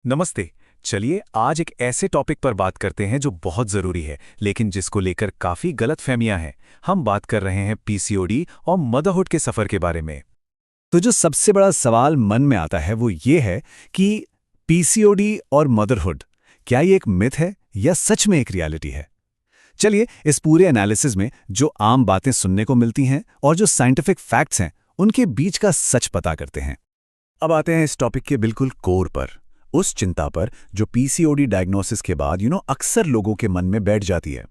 नमस्ते। चलिए आज एक ऐसे टॉपिक पर बात करते हैं जो बहुत ज़रूरी है, लेकिन जिसको लेकर काफ़ी गलतफहमियां हैं। हम बात कर रहे हैं पीसीओडी और मदरहुड के सफ़र के बारे में। तो जो सबसे बड़ा सवाल मन में आता है वो ये है कि पीसीओडी और मदरहुड, क्या ये एक मिथ है या सच में एक रियलिटी है? चलिए इस पूरे एनालिसिस में जो आम बातें सुनने को मिलती हैं और जो साइंटिफिक फैक्ट्स हैं, उनके बीच का सच पता करते हैं। अब आते हैं इस टॉपिक के बिल्कुल कोर पर, उस चिंता पर जो पीसीओडी डायग्नोसिस के बाद अक्सर लोगों के मन में बैठ जाती है।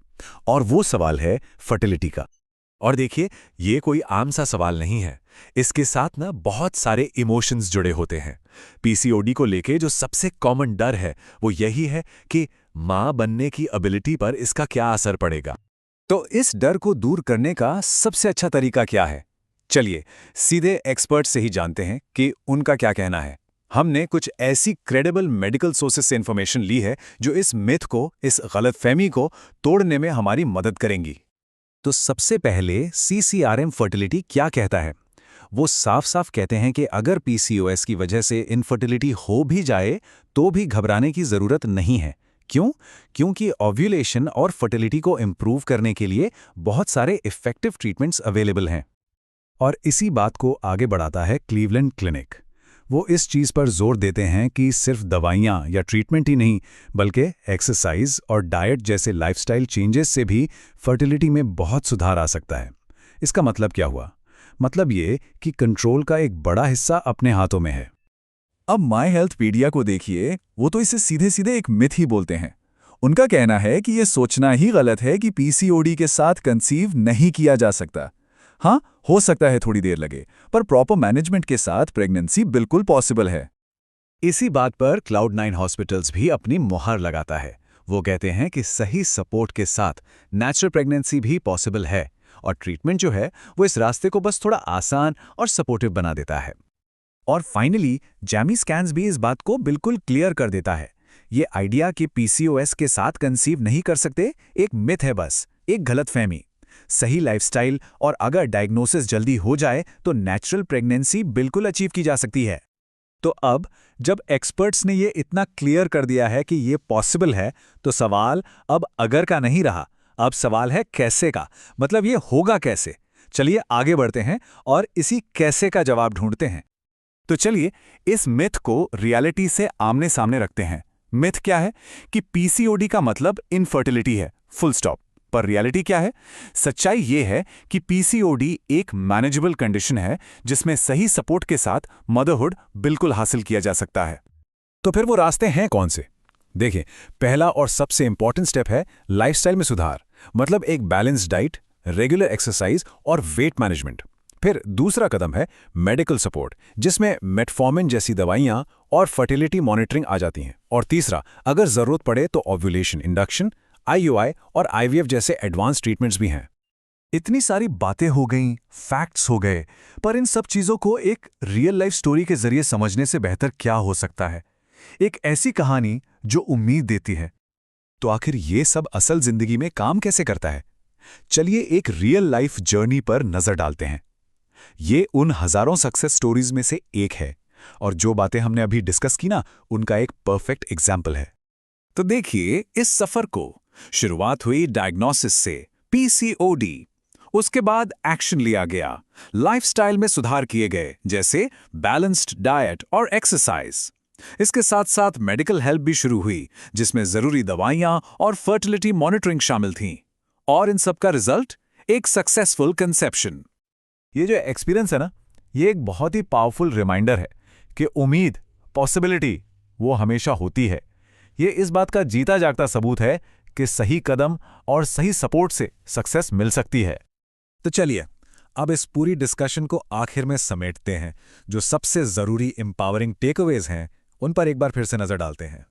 और वो सवाल है फर्टिलिटी का। और देखिए, ये कोई आम सा सवाल नहीं है। इसके साथ ना बहुत सारे इमोशंस जुड़े होते हैं। पीसीओडी को लेके जो सबसे कॉमन डर है वो यही है कि मां बनने की एबिलिटी पर इसका क्या असर पड़ेगा। तो इस डर को दूर करने का सबसे अच्छा तरीका क्या है? चलिए सीधे एक्सपर्ट से ही जानते हैं कि उनका क्या कहना है। हमने कुछ ऐसी क्रेडिबल मेडिकल सोर्सेस से इंफॉर्मेशन ली है जो इस मिथ को, इस गलतफहमी को तोड़ने में हमारी मदद करेंगी। तो सबसे पहले सीसीआरएम फर्टिलिटी क्या कहता है? वो साफ साफ कहते हैं कि अगर पीसीओएस की वजह से इनफर्टिलिटी हो भी जाए तो भी घबराने की ज़रूरत नहीं है। क्यों? क्योंकि ओव्यूलेशन और फर्टिलिटी को इम्प्रूव करने के लिए बहुत सारे इफ़ेक्टिव ट्रीटमेंट्स अवेलेबल हैं। और इसी बात को आगे बढ़ाता है क्लीवलैंड क्लिनिक। वो इस चीज़ पर जोर देते हैं कि सिर्फ दवाइयाँ या ट्रीटमेंट ही नहीं, बल्कि एक्सरसाइज और डाइट जैसे लाइफस्टाइल चेंजेस से भी फर्टिलिटी में बहुत सुधार आ सकता है। इसका मतलब क्या हुआ? मतलब ये कि कंट्रोल का एक बड़ा हिस्सा अपने हाथों में है। अब माई हेल्थ पीडिया को देखिए, वो तो इसे सीधे सीधे एक मिथ ही बोलते हैं। उनका कहना है कि ये सोचना ही गलत है कि पीसीओडी के साथ कंसीव नहीं किया जा सकता। हाँ, हो सकता है थोड़ी देर लगे, पर प्रॉपर मैनेजमेंट के साथ प्रेगनेंसी बिल्कुल पॉसिबल है। इसी बात पर क्लाउड9 हॉस्पिटल्स भी अपनी मुहर लगाता है। वो कहते हैं कि सही सपोर्ट के साथ नेचुरल प्रेगनेंसी भी पॉसिबल है, और ट्रीटमेंट जो है वो इस रास्ते को बस थोड़ा आसान और सपोर्टिव बना देता है। और फाइनली जैमी स्कैन्स भी इस बात को बिल्कुल क्लियर कर देता है। ये आइडिया कि पीसीओएस के साथ कंसीव नहीं कर सकते एक मिथ है, बस एक गलतफहमी। सही लाइफस्टाइल और अगर डायग्नोसिस जल्दी हो जाए तो नेचुरल प्रेगनेंसी बिल्कुल अचीव की जा सकती है। तो अब जब एक्सपर्ट्स ने ये इतना क्लियर कर दिया है कि ये पॉसिबल है, तो सवाल अब अगर का नहीं रहा, अब सवाल है कैसे का। मतलब ये होगा कैसे? चलिए आगे बढ़ते हैं और इसी कैसे का जवाब ढूंढते हैं। तो चलिए इस मिथ को रियलिटी से आमने सामने रखते हैं। मिथ क्या है? कि पीसीओडी का मतलब इनफर्टिलिटी है, फुल स्टॉप। पर रियलिटी क्या है? सच्चाई ये है कि पीसीओडी एक मैनेजेबल कंडीशन है जिसमें सही सपोर्ट के साथ मदरहुड बिल्कुल हासिल किया जा सकता है। तो फिर वो रास्ते हैं कौन से? देखिए, पहला और सबसे इंपॉर्टेंट स्टेप है लाइफस्टाइल में सुधार। मतलब एक बैलेंस्ड डाइट, रेगुलर एक्सरसाइज और वेट मैनेजमेंट। फिर दूसरा कदम है मेडिकल सपोर्ट, जिसमें मेटफॉर्मिन जैसी दवाइयां और फर्टिलिटी मॉनिटरिंग आ जाती हैं। और तीसरा, अगर जरूरत पड़े तो ओव्यूलेशन इंडक्शन, आईयूआई और आईवीएफ जैसे एडवांस ट्रीटमेंट्स भी हैं। इतनी सारी बातें हो गईं, फैक्ट्स हो गए, पर इन सब चीज़ों को एक रियल लाइफ स्टोरी के जरिए समझने से बेहतर क्या हो सकता है? एक ऐसी कहानी जो उम्मीद देती है। तो आखिर ये सब असल जिंदगी में काम कैसे करता है? चलिए एक रियल लाइफ जर्नी पर नजर डालते हैं। ये उन हजारों सक्सेस स्टोरीज में से एक है, और जो बातें हमने अभी डिस्कस की ना, उनका एक परफेक्ट एग्जाम्पल है। तो देखिए इस सफर को। शुरुआत हुई डायग्नोसिस से, पीसीओडी। उसके बाद एक्शन लिया गया, लाइफस्टाइल में सुधार किए गए, जैसे बैलेंस्ड डाइट और एक्सरसाइज। इसके साथ साथ मेडिकल हेल्प भी शुरू हुई, जिसमें जरूरी दवाइयां और फर्टिलिटी मॉनिटरिंग शामिल थीं। और इन सब का रिजल्ट एक सक्सेसफुल कंसेप्शन। ये जो एक्सपीरियंस है ना, ये एक बहुत ही पावरफुल रिमाइंडर है कि उम्मीद, पॉसिबिलिटी वो हमेशा होती है। ये इस बात का जीता जागता सबूत है कि सही कदम और सही सपोर्ट से सक्सेस मिल सकती है। तो चलिए अब इस पूरी डिस्कशन को आखिर में समेटते हैं। जो सबसे जरूरी एम्पावरिंग टेकअवेज हैं, उन पर एक बार फिर से नजर डालते हैं।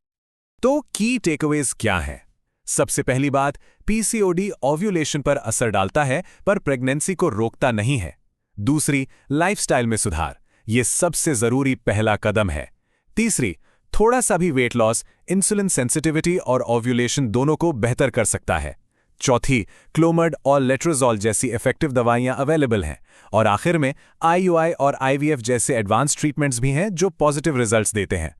तो की टेकअवेज क्या है? सबसे पहली बात, पीसीओडी ओव्यूलेशन पर असर डालता है पर प्रेगनेंसी को रोकता नहीं है। दूसरी, लाइफस्टाइल में सुधार, ये सबसे जरूरी पहला कदम है। तीसरी, थोड़ा सा भी वेट लॉस इंसुलिन सेंसिटिविटी और ओव्यूलेशन दोनों को बेहतर कर सकता है। चौथी, क्लोमर्ड और लेट्रोजोल जैसी इफेक्टिव दवाइयां अवेलेबल हैं। और आखिर में आईयूआई और आईवीएफ जैसे एडवांस ट्रीटमेंट्स भी हैं जो पॉजिटिव रिजल्ट्स देते हैं।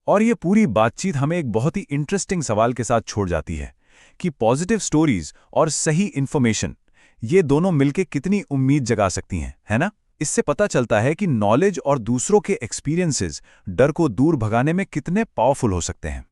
और ये पूरी बातचीत हमें एक बहुत ही इंटरेस्टिंग सवाल के साथ छोड़ जाती है कि पॉजिटिव स्टोरीज और सही इन्फॉर्मेशन, ये दोनों मिलकर कितनी उम्मीद जगा सकती हैं, है ना? इससे पता चलता है कि नॉलेज और दूसरों के एक्सपीरियंसेस डर को दूर भगाने में कितने पावरफुल हो सकते हैं।